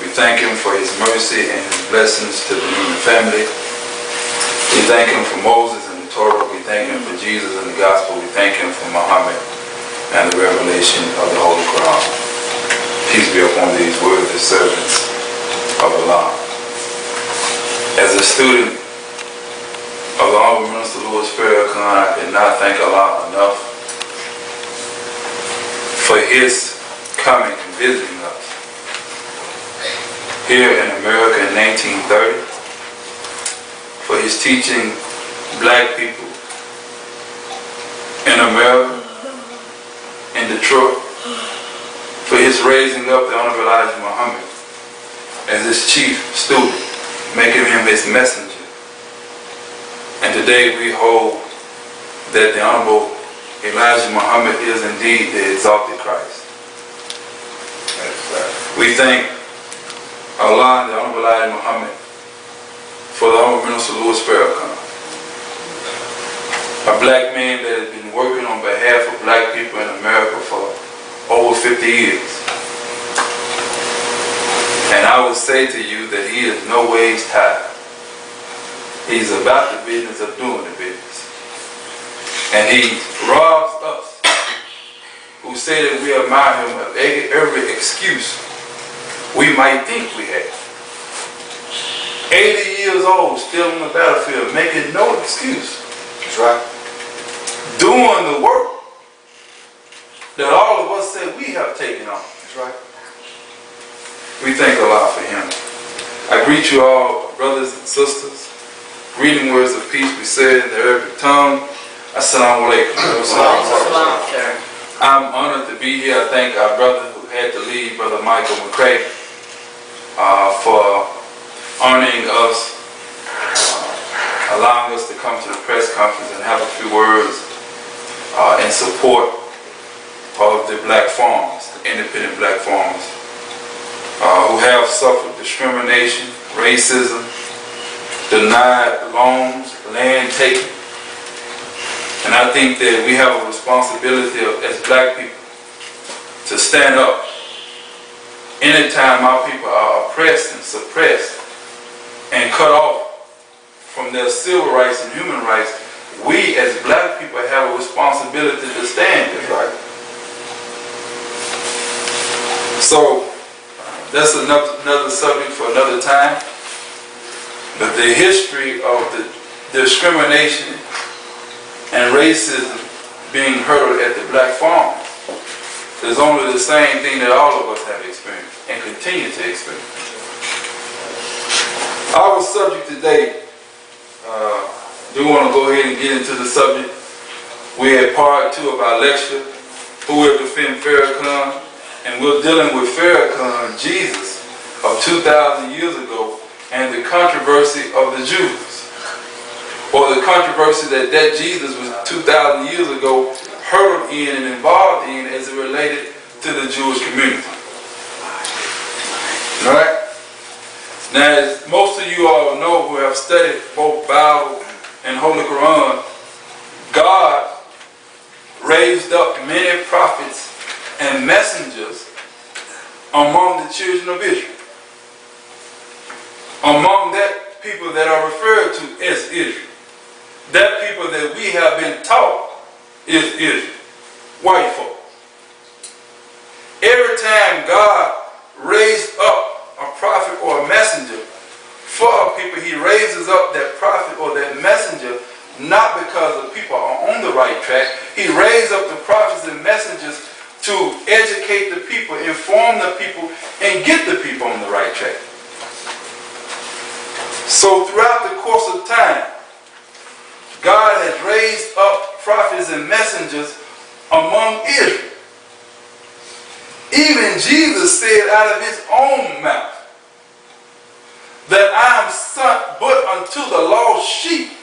We thank him for his mercy and his blessings to the human family. We thank him for Moses and the Torah. We thank him for Jesus and the gospel. We thank him for Muhammad and the revelation of the Holy Quran. Peace be upon these worthy servants of Allah. As a student of the Honorable Minister Louis Farrakhan, I cannot thank Allah enough for his coming and visiting us here in America in 1930, for his teaching black people in America, in Detroit, for his raising up the Honorable Elijah Muhammad as his chief student, making him his messenger. And today we hold that the Honorable Elijah Muhammad is indeed the exalted Christ. We thank Allah and the Honorable Elijah Muhammad for the Honorable Minister Louis Farrakhan, a black man that has been working on behalf of black people in America for over 50 years. And I would say to you that he is no ways tired. He's about the business of doing the business. And he robs us who say that we admire him of every excuse we might think we have. 80 years old, still on the battlefield, making no excuse. That's right. Doing the work that all of us say we have taken on. That's right. We thank Allah for him. I greet you all, brothers and sisters. Greeting words of peace we said in the Arabic tongue. Assalamu alaikum. I'm honored to be here. I thank our brother who had to leave, Brother Michael McCray, for honoring us, allowing us to come to the press conference and have a few words in support of the black farmers, the independent black farmers, who have suffered discrimination, racism, denied loans, land taken. And I think that we have a responsibility as black people to stand up anytime our people are oppressed and suppressed and cut off from their civil rights and human rights. We as black people have a responsibility to stand there, right? So that's another subject for another time. But the history of the discrimination and racism being hurled at the black farmers is only the same thing that all of us have experienced and continue to experience. Our subject today, do want to go ahead and get into the subject. We're at part 2 of our lecture, Who Will Defend Farrakhan? And we're dealing with Farrakhan, Jesus, of 2,000 years ago, and the controversy of the Jews. Or the controversy that Jesus was 2,000 years ago hurtled in and involved in as it related to the Jewish community. Alright? Now, as most of you all know who have studied both Bible and Holy Quran, God raised up many prophets and messengers among the children of Israel. Among that people that are referred to as Israel. That people that we have been taught is Israel. White folk. Every time God raised up a prophet or a messenger for a people, he raises up that prophet or that messenger not because the people are on the right track. He raised up the prophets and messengers to educate the people, inform the people, and get the people on the right track. So throughout the course of time, God has raised up prophets and messengers among Israel. Even Jesus said out of his own mouth that I am sent but unto the lost sheep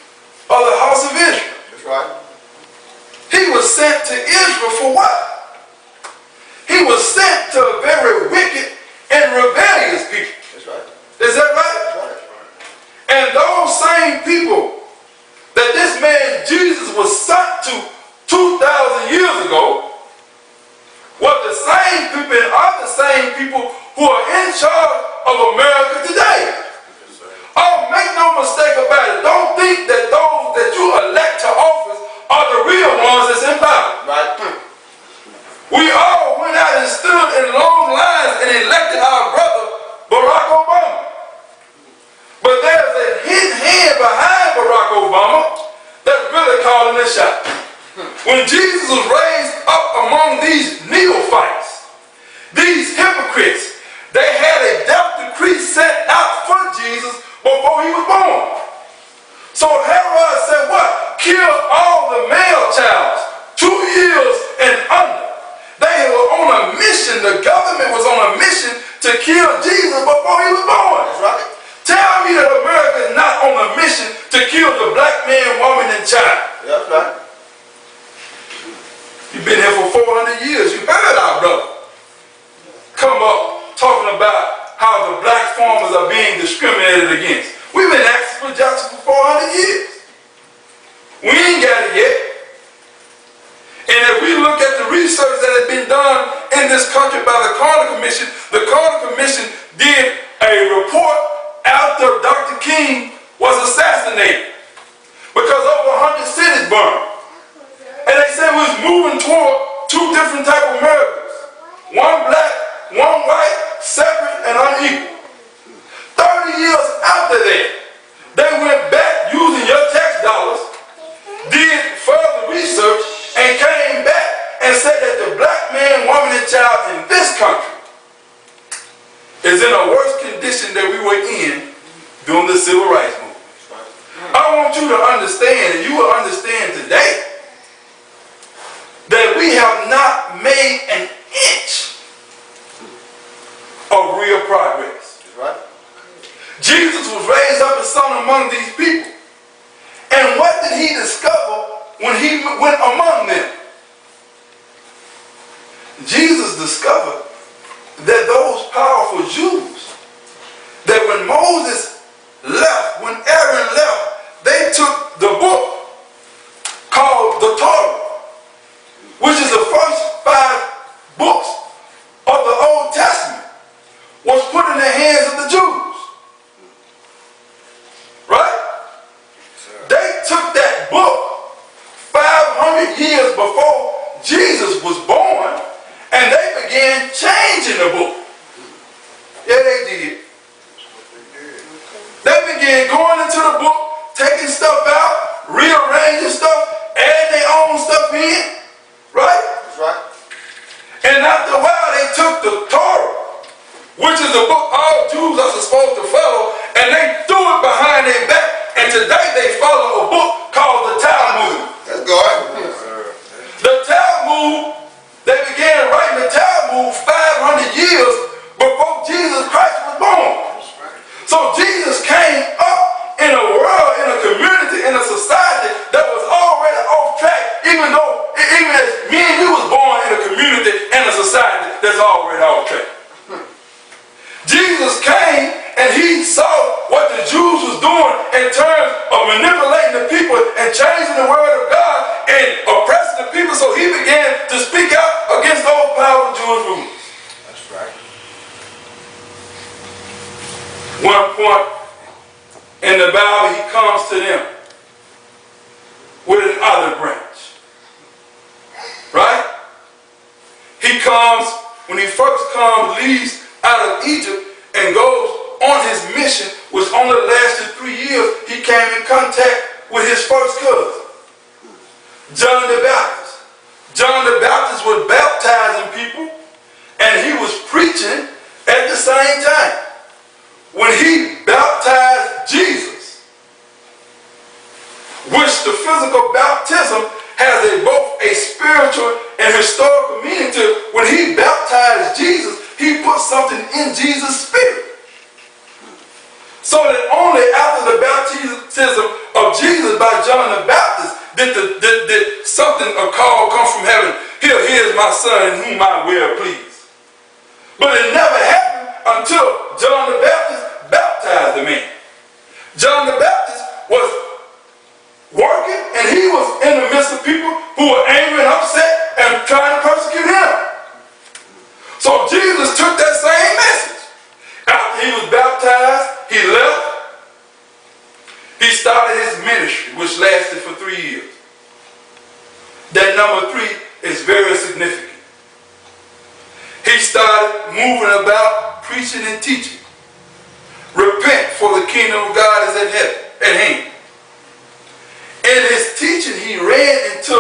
of the house of Israel. That's right. He was sent to Israel for what? He was sent to a very wicked and rebellious people. That's right. Is that right? That's right. And those same people that this man Jesus was sent to 2,000 years ago were the same people and are the same people who are in charge of America today. Oh, make no mistake about it. Don't think that those that you elect to office are the real ones that's in power. Right. We all went out and stood in long lines and elected our brother Barack Obama. But there's a hidden hand behind Barack Obama that's really calling the shot. When Jesus was raised up among these neophytes, these hypocrites, they had a death decree sent out for Jesus before he was born. So Herod said what? Kill all the male child, 2 years and under. They were on a mission. The government was on a mission to kill Jesus before he was born. That's right. Tell me that America is not on a mission to kill the black man, woman, and child. That's right. You've been here for 400 years. You heard our brother come up talking about how the black farmers are being discriminated against. We've been asking for justice for 400 years. We ain't got it yet. And if we look at the research that has been done in this country by the Carter Commission did a report after Dr. King was assassinated because over 100 cities burned. And they said we was moving toward 2 different types of Americas. One black, one white, separate and unequal. 30 years after that, they went back using your tax dollars, did further research, and came back and said that the black man, woman, and child in this country is in a worse condition than we were in during the Civil Rights Movement. I want you to understand, and you will understand today, that we have not made an inch of real progress. Right. Jesus was raised up as son among these people. And what did he discover when he went among them? Jesus discovered that those powerful Jews, that when Moses left, when Aaron left, they took the book called the Torah, which is the first 5 books of the Old Testament, was put in the hands of the Jews. Right? They took that book 500 years before Jesus was born, and they began changing the book. Yeah, they did. They began going into the book, taking stuff out, rearranging stuff, adding their own stuff in. Right? That's right. And after a while, they took the Torah, which is the book all Jews are supposed to follow, and they threw it behind their back. And today they follow a book called the Talmud. That's good. The Talmud, they began writing the Talmud 500 years before Jesus Christ was born. So Jesus came up in a world, in a community, in a society that was already off track, even as me and you was born in a community and a society that's already off track. Jesus came and he saw what the Jews was doing in terms of manipulating the people and changing the word of God and oppressing the people, so he began to speak out against those powerful Jewish rulers. That's right. One point in the Bible, he comes to them with an olive branch. Right? He comes, when he first comes, leaves out of Egypt and goes on his mission, which only lasted 3 years. He came in contact with his first cousin, John the Baptist. John the Baptist was baptizing people, and he was preaching at the same time. When he baptized Jesus, which the physical baptism has both a spiritual and historical meaning to it. When he baptized Jesus, he put something in Jesus' spirit. So that only after the baptism of Jesus by John the Baptist did something, a call come from heaven. Here's my son in whom I well please. But it never happened until John the Baptist baptized the man. John the Baptist was working, and he was in the midst of people who were angry and upset and trying to persecute him. So Jesus took that same message. After he was 3 years. That number 3 is very significant. He started moving about preaching and teaching. Repent, for the kingdom of God is at hand. In his teaching, he ran into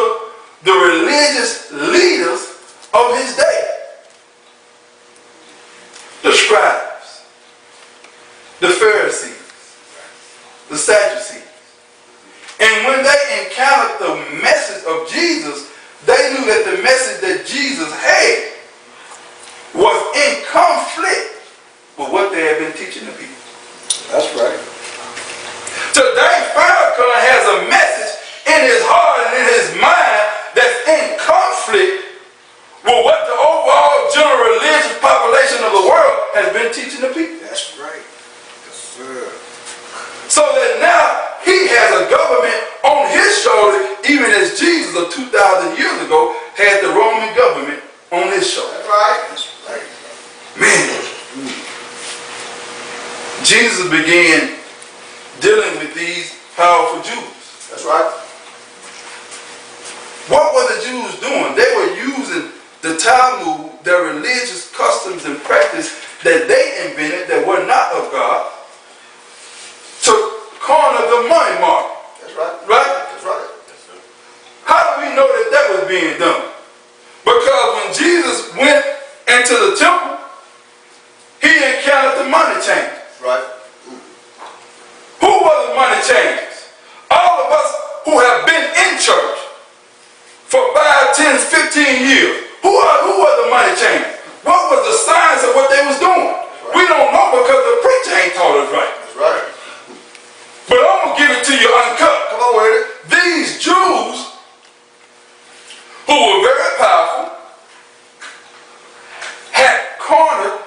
the religious leaders of his day. The scribes, the Pharisees, the Sadducees. And when they encountered the message of Jesus, they knew that the message that Jesus had was in conflict with what they had been teaching the people. That's right. Today, Farrakhan has a message in his heart and in his mind that's in conflict with what the overall general religious population of the world has been teaching the people. That's right. Yes, sir. So that now he has a government on his shoulder, even as Jesus of 2,000 years ago had the Roman government on his shoulder. That's right. That's right. Man, Jesus began dealing with these powerful Jews. That's right. What were the Jews doing? They were using the Talmud, their religious customs and practice that they invented that were not of God, to corner the money market. That's right. Right? That's right. How do we know that that was being done? Because when Jesus went into the temple, he encountered the money changers. Right. Who were the money changers? All of us who have been in church for 5, 10, 15 years. Who were the money changers? What was the signs of what they was doing? Right. We don't know because the preacher ain't taught us right. That's right. But I'm going to give it to you uncut. Come on with it. These Jews, who were very powerful, had cornered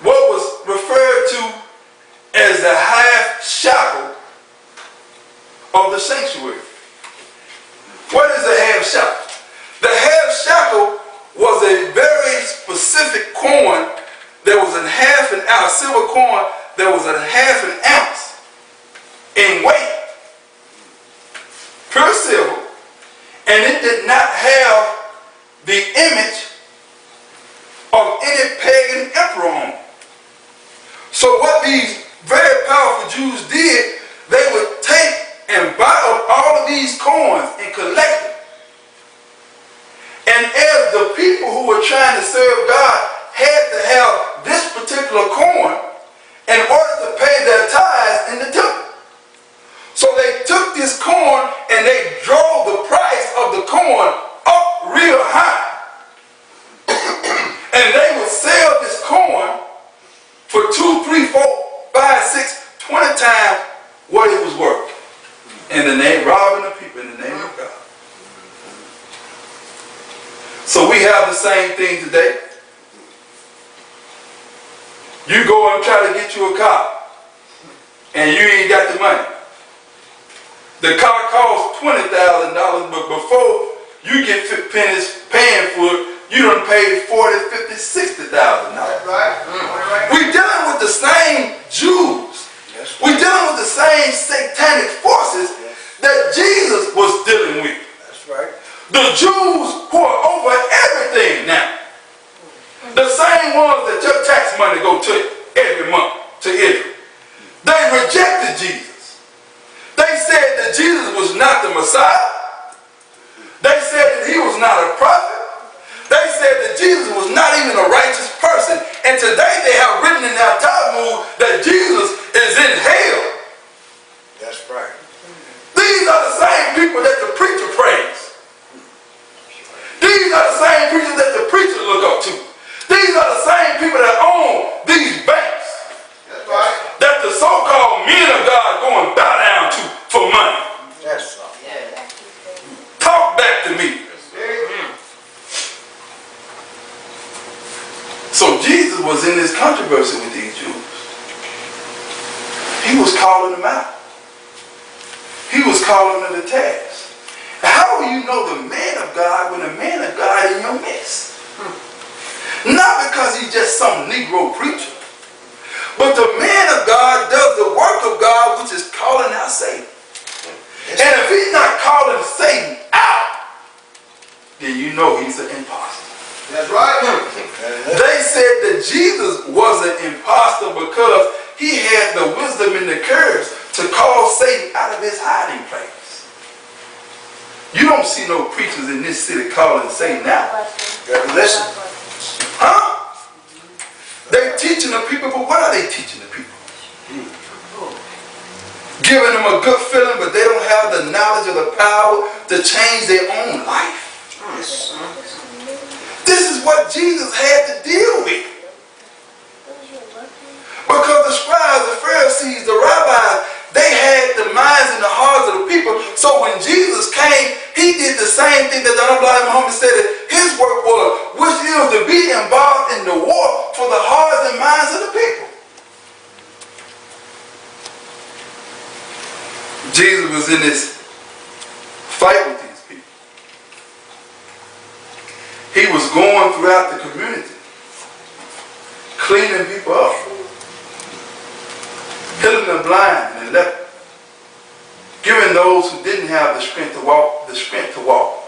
what was referred to as the half shackle of the sanctuary. What is a half shackle? The half shackle was a very specific coin that was a half an ounce, silver coin that was a half an ounce in weight, pure silver, and it did not have the image of any pagan emperor on it. So what these very powerful Jews did, they would take and buy up all of these coins and collect them. And as the people who were trying to serve God had to have this particular coin in order to pay their tithes in the temple. So they took this coin and they drove the price of the coin up real high. And they would sell this coin for 2, 3, 4, 5, 6, 20 times what it was worth. In the name, robbing the people in the name of God. So we have the same thing today. You go and try to get you a car, and you ain't got the money. The car costs $20,000, but before you get finished paying for it, you done paid $40,000, $50,000, $60,000. Right. We're dealing with the same Jews. Yes. We're dealing with the same satanic forces that Jesus was dealing with. That's right. The Jews who are over everything now. The same ones that your tax money go to every month to Israel. They rejected Jesus. They said that Jesus was not the Messiah. They said that he was not a prophet. They said that Jesus was not even a righteous person. And today they have written in their Talmud that Jesus is in hell. That's right. These are the same people that the preacher prays. These are the same preachers that the preachers look up to. These are the same people that own these banks. That's right. That the so-called men of God go and bow down to for money. That's right. Talk back to me. So Jesus was in this controversy with these Jews. He was calling them out. He was calling them to task. How will you know the man of God when the man of God in your midst? Not because he's just some Negro preacher, but the man of God does the work of God, which is calling out Satan. And that Jesus was an imposter because he had the wisdom and the courage to call Satan out of his hiding place. You don't see no preachers in this city calling Satan out. Listen. Huh? They're teaching the people, but what are they teaching the people? Giving them a good feeling, but they don't have the knowledge or the power to change their own life. This is what Jesus had to deal with. Because the scribes, the Pharisees, the rabbis, they had the minds and the hearts of the people. So when Jesus came, he did the same thing that the unblind Muhammad said that his work was, which is to be involved in the war for the hearts and minds of the people. Jesus was in this fight with these people. He was going throughout the community, cleaning people up, healing the blind and lepers, giving those who didn't have the strength to walk,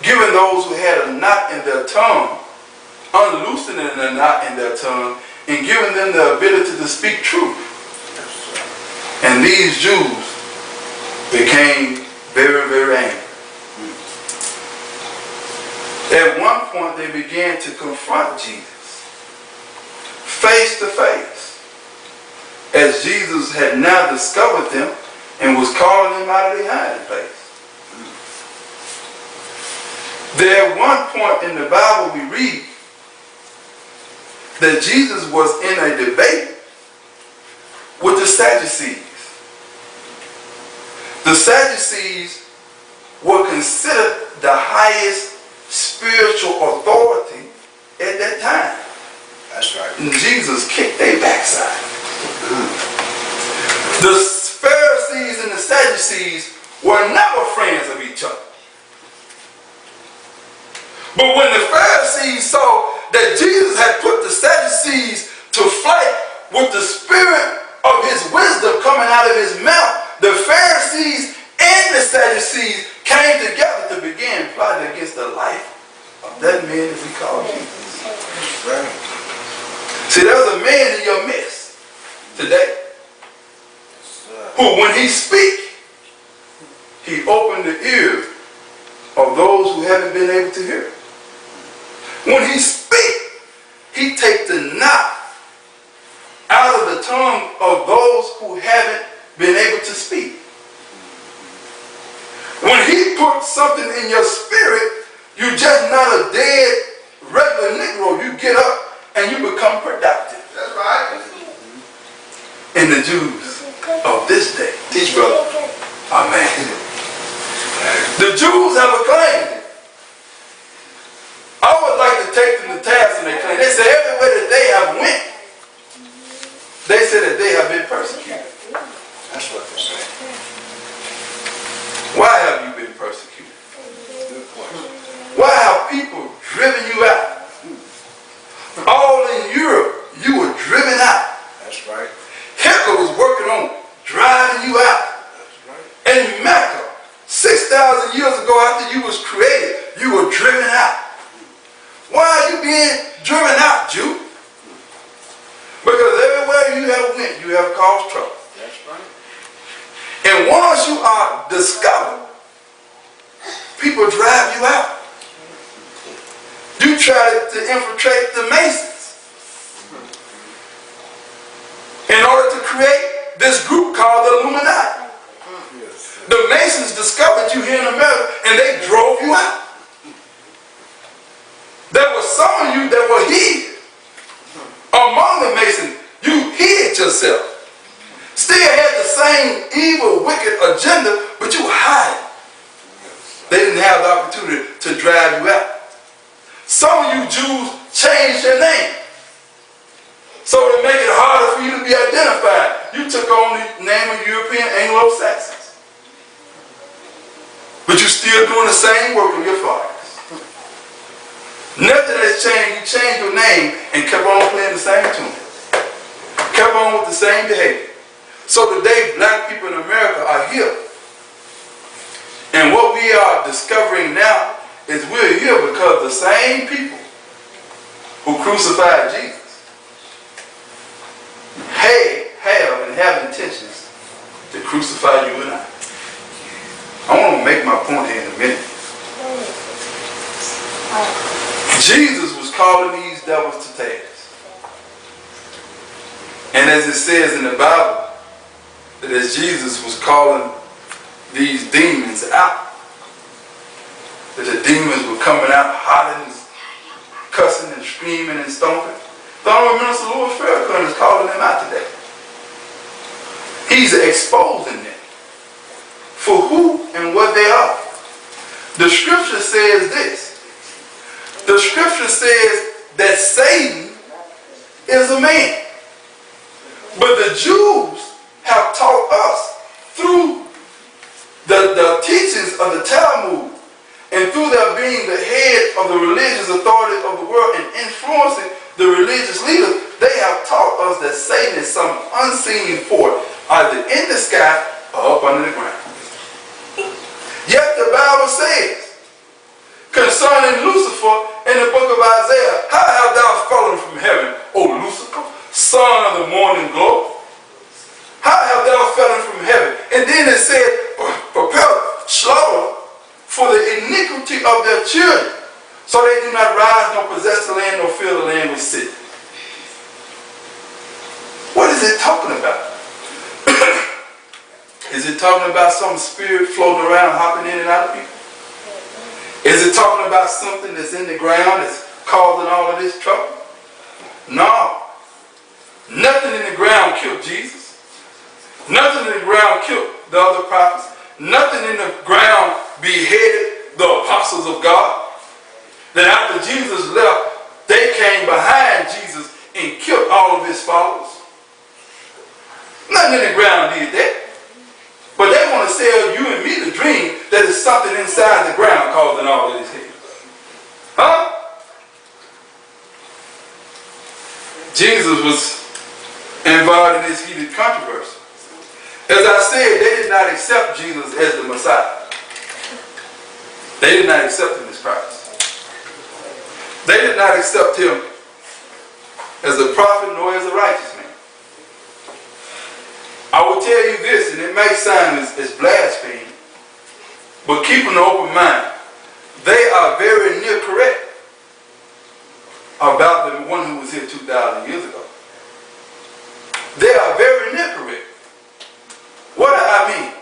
giving those who had a knot in their tongue, unloosening the knot in their tongue, and giving them the ability to speak truth. And these Jews became very, very angry. At one point, they began to confront Jesus face to face, as Jesus had now discovered them and was calling them out of their hiding place. There at one point in the Bible we read that Jesus was in a debate with the Sadducees. The Sadducees were considered the highest spiritual authority at that time. That's right. And Jesus kicked their backside. The Pharisees and the Sadducees were never friends of each other. But when the Pharisees saw that Jesus had put the Sadducees to flight with the spirit of his wisdom coming out of his mouth, the Pharisees and the Sadducees came together to begin plotting against the life of that man that we call Jesus. Right. See, there's a man in your midst today who, when he speaks, he opened the ears of those who haven't been able to hear. When he speaks, he takes the knot out of the tongue of those who haven't been able to speak. When he puts something in your spirit, you're just not a dead regular Negro. You get up and you become productive. That's right. In the Jews of this day. Teach, brother. Amen. The Jews have a claim. I would like to take them to task in their claim. They say everywhere that they have went, they say that they have been persecuted. That's what they say. Why have you been persecuted? Good question. Why have people driven you out? All in Europe, you were driven out. That's right. Hitler was working on driving you out. That's right. In Mecca, 6,000 years ago after you was created, you were driven out. Why are you being driven out, Jew? Because everywhere you have went, you have caused trouble. That's right. And once you are discovered, people drive you out. You try to infiltrate the Masons in order to create this group called the Illuminati. The Masons discovered you here in America and they drove you out. There were some of you that were hid. Among the Masons, you hid yourself. Still had the same evil, wicked agenda, but you hide. They didn't have the opportunity to drive you out. Some of you Jews changed your name so to make it harder for you to be identified. You took on the name of European Anglo-Saxons. But you're still doing the same work of your fathers. Nothing has changed. You changed your name and kept on playing the same tune. Kept on with the same behavior. So today, black people in America are here. And what we are discovering now is we're here because the same people who crucified Jesus intentions to crucify you and I. I want to make my point here in a minute. Jesus was calling these devils to task. And as it says in the Bible, that as Jesus was calling these demons out, that the demons were coming out hollering, cussing and screaming and stomping. The Honorable Minister Louis Farrakhan is calling them out today. He's exposing them for who and what they are. The scripture says this. The scripture says that Satan is a man. But the Jews have taught us through the teachings of the Talmud and through their being the head of the religious authority of the world and influencing the religious leaders, they have taught us that Satan is some unseen force, either in the sky or up under the ground. Yet the Bible says concerning Lucifer in the book of Isaiah, how have thou fallen from heaven, O Lucifer, son of the morning glory? How have thou fallen from heaven? And then it said, prepare slaughter for the iniquity of their children, so they do not rise nor possess the land nor fill the land with cities. What is it talking about? Is it talking about some spirit floating around, hopping in and out of people? Is it talking about something that's in the ground that's causing all of this trouble? No. Nothing in the ground killed Jesus. Nothing in the ground killed the other prophets. Nothing in the ground beheaded the apostles of God. Then after Jesus left, they came behind Jesus and killed all of his followers. Nothing in the ground did that. But they want to sell you and me the dream that there's something inside the ground causing all of this hate. Huh? Jesus was involved in this heated controversy. As I said, they did not accept Jesus as the Messiah. They did not accept him as Christ. They did not accept him as a prophet nor as a righteous man. I will tell you this, and it may sound as blasphemy, but keep an open mind. They are very near correct about the one who was here 2,000 years ago. They are very near correct. What do I mean?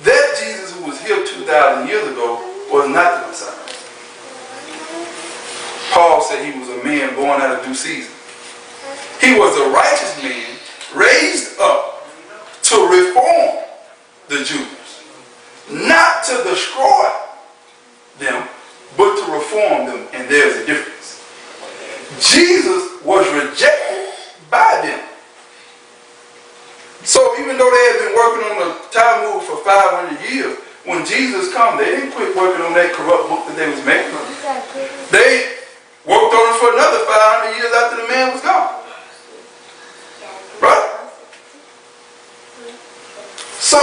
That Jesus who was here 2,000 years ago was not the Messiah. Paul said he was a man born out of due season. He was a righteous man raised up to reform the Jews. Not to destroy them, but to reform them. And there's a difference. Jesus was rejected by them. So even though they had been working on the Talmud for 500 years, when Jesus came, they didn't quit working on that corrupt book that they was making. They worked on it for another 500 years after the man was gone. Right? So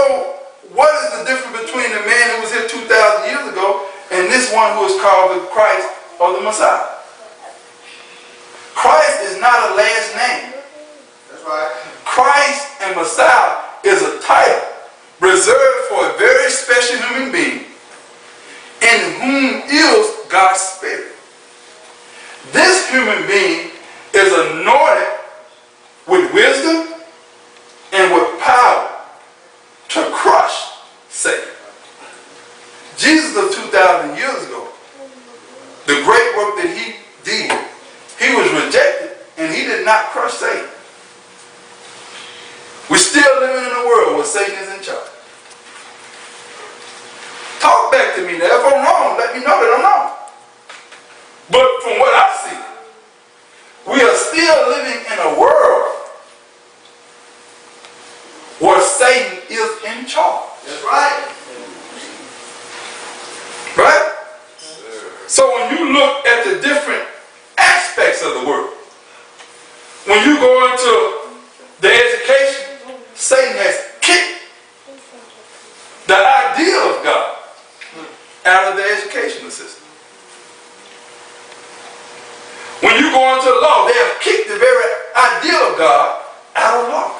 what is the difference between the man who was here 2,000 years ago and this one who is called the Christ or the Messiah? Christ is not a last name. That's right. Christ and Messiah is a title reserved for a very special human being in whom is God's Spirit. This human being is anointed with wisdom and with power to crush Satan. Jesus of 2,000 years ago, the great work that he did, he was rejected and he did not crush Satan. We're still living in a world where Satan is in charge. Talk back to me now. If I'm wrong, let me know that I'm wrong. But from what I see, we are still living in a world where Satan is in charge. That's right. Right? So when you look at the different aspects of the world, when you go into the education, Satan has kicked the idea of God out of the educational system. When you go into law, they have kicked the very idea of God out of law.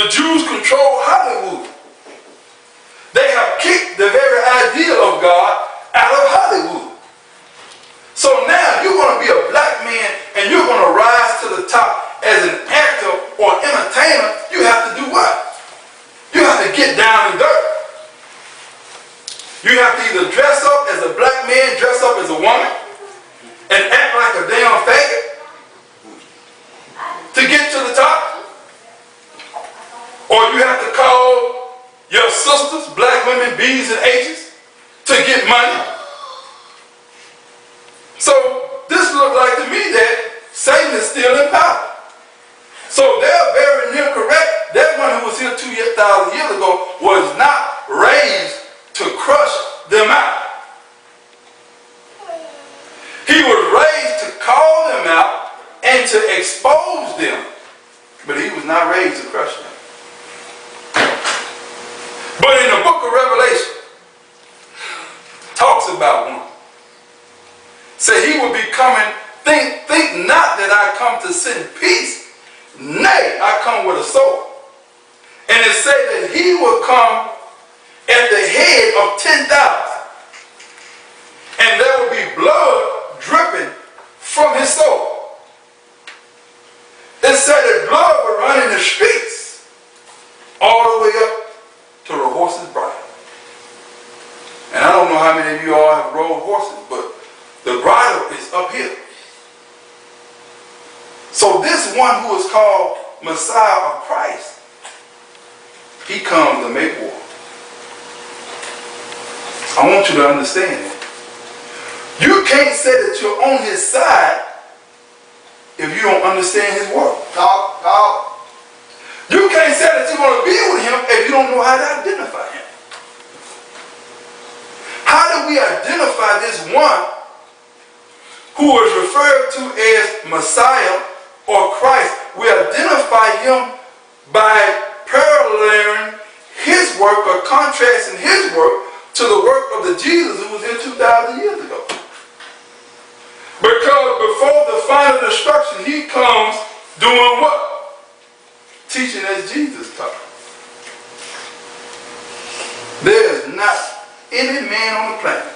The Jews control Hollywood. They have kicked the very idea of God out of Hollywood. So now you're going to be a black man and you're going to rise to the top as an actor or entertainer. You have to do what? You have to get down and dirty. You have to either dress up as a black man, dress up as a woman, and act like a damn faggot to get to the top. Or you have to call your sisters, black women, B's and H's to get money. So this looks like to me that Satan is still in power. So they're very near correct. That one who was here 2,000 years ago was not raised to crush them out. He was raised to call them out and to expose them. But he was not raised to crush them. But in the book of Revelation, talks about one. Say he will be coming, think not that I come to send peace. Nay, I come with a sword. And it said that he will come at the head of 10,000. And there will be blood dripping from his sword. It said that blood would run in the streets all the way up to the horse's bridle. And I don't know how many of you all have rode horses, but the bridle is up here. So this one who is called Messiah of Christ, he comes to make war. I want you to understand that. You can't say that you're on his side if you don't understand his word. Talk. You can't say that you're going to be with him if you don't know how to identify him. How do we identify this one who is referred to as Messiah or Christ? We identify him by paralleling his work or contrasting his work to the work of the Jesus who was here 2,000 years ago. Because before the final destruction, he comes doing what? Teaching as Jesus taught. There is not any man on the planet,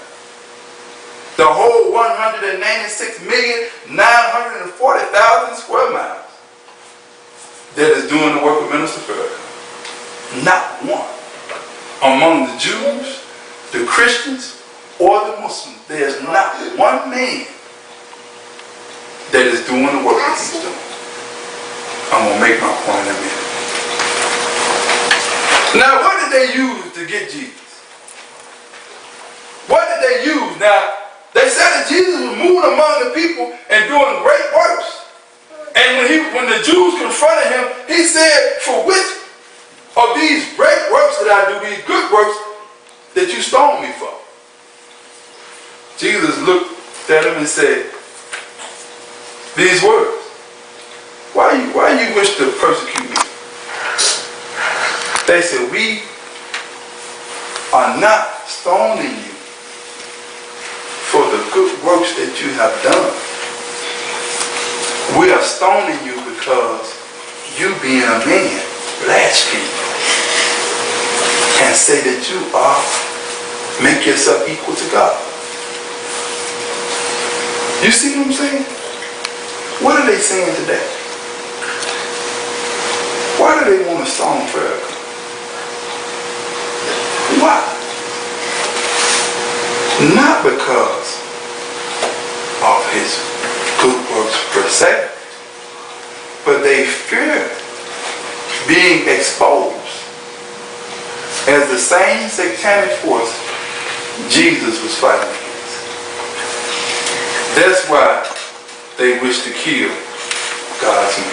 the whole 196,940,000 square miles, that is doing the work of Minister Farrakhan. Not one. Among the Jews, the Christians, or the Muslims, there is not one man that is doing the work that he's doing. I'm going to make my point in a minute. Now, what did they use to get Jesus? What did they use? Now, they said that Jesus was moving among the people and doing great works. And when the Jews confronted him, he said, for which of these great works that I do, these good works, that you stoned me for? Jesus looked at him and said, these words. Why you wish to persecute me? They said, we are not stoning you for the good works that you have done. We are stoning you because you being a man blaspheme and say that you make yourself equal to God. You see what I'm saying? What are they saying today? Why do they want to stone Farrakhan? Why? Not because of his good works per se, but they fear being exposed as the same satanic force Jesus was fighting against. That's why they wish to kill God's man.